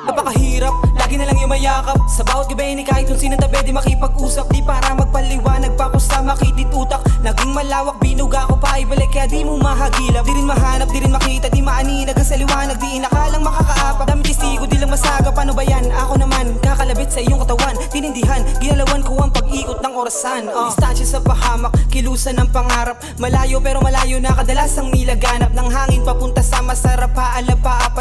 Napakahirap, lagi na lang yung mayakap. Sa bawat gabi ni kahit kung sinong tabi di makipag-usap. Di para magpaliwanag pa kung sa makitid utak. Naging malawak, binuga ko pa ibalik kaya di mo mahagilap. Di rin mahanap, di rin makita, di maaninag ang sa liwanag. Di inakalang makakaapak, dami testigo, di lang masaga. Paano ba yan? Ako naman, kakalabit sa iyong katawan. Tinindihan, ginalawan ko ang pag-ikot ng orasan. Distansya sa pahamak, kilusan ng pangarap. Malayo pero malayo na kadalasang nilaganap. Ng hangin papunta sa masarap, paala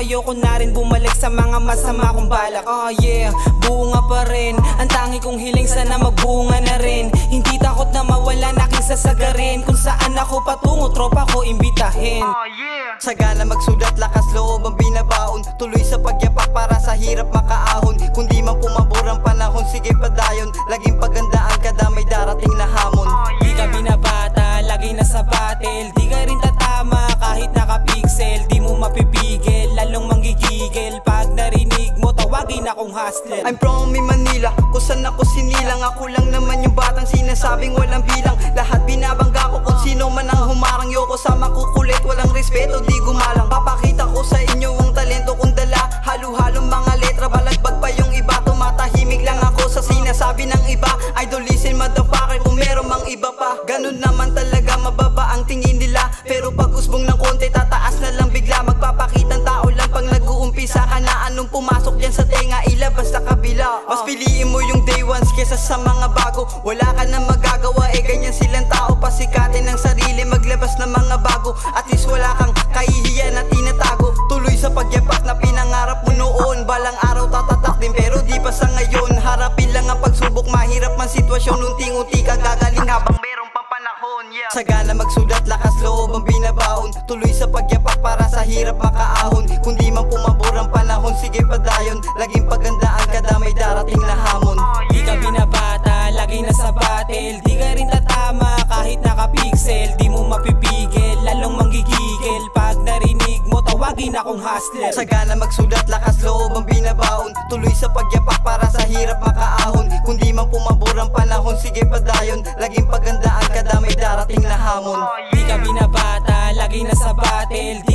ayoko na rin bumalik sa mga masama kong balak. Oh yeah, bunga pa rin ang tangi kong hiling, sana magbunga na rin. Hindi takot na mawala na aking sasagarin. Kung saan ako patungo, tropa ko imbitahin. Oh yeah, sagana magsulat, lakas loob ang binabaon. Tuloy sa pagyapak para sa hirap makaahon. Kung di man pumabor ang panahon, sige padayon. Laging pagandaan kada may darating na hamon. Di ka binabata, lagi nasa battle. Di ka rin tatama kahit nakapixel. Di mo mapipigil, lalong manggigigil. Pag narinig mo, tawagin akong hustler. I'm from Manila, kung saan ako sinilang. Ako lang naman yung batang sinasabing walang bilang. Lahat binabangga ko kung sino man ang humarang. Yoko sa makukulit, walang respeto, di gumalang. Papakita ko sa inyo ang talento kong dala. Halo-halong mga letra, balagbag pa yung iba. Tumatahimik lang ako sa sinasabi ng iba. Idol listen motherfucker, kung meron mang iba pa. Ganun naman talaga, mababa ang tingin nila. Pero pag usbong ng konti, tataas na lang bigla. Magpapakitang tao lang pag nag-uumpisa ka na. Anong pumasok dyan sa tenga, ilabas sa kabila. Mas piliin mo yung day ones kesa sa mga bago. Wala ka na magagawa, ganyan silang tao. Pasikatin ng sarili, maglabas ng mga bago. At least wala kang kahihiyan na tinatago. Tuloy sa pagyapak na pinangarap mo noon. Balang araw tatatak din pero di pa sa ngayon. Harapin lang ang pagsubok, mahirap man sitwasyon. Unti-unti ka gagaling habang meron pang panahon. Yeah. Sagana magsulat, lakas loob ang binabaon. Tuloy sa pagyapak para sa hirap makaahon. Kung di man pumabor ang panahon, sige padayon. Laging pagandaan kada may darating na hamon. Di ka binabata, lagi nasa battle. Di ka rin tatama kahit nakapixel. Di mo mapipigil, lalong manggigigil. Pag narinig mo, tawagin akong hustler. Sagana magsulat, lakas loob ang binabaon. Tuloy sa pagyapak para sa hirap makaahon. Kung di man pumabor ang panahon, sige padayon. Laging pagandaan kada may darating na hamon. Di ka binabata, lagi nasa battle. Di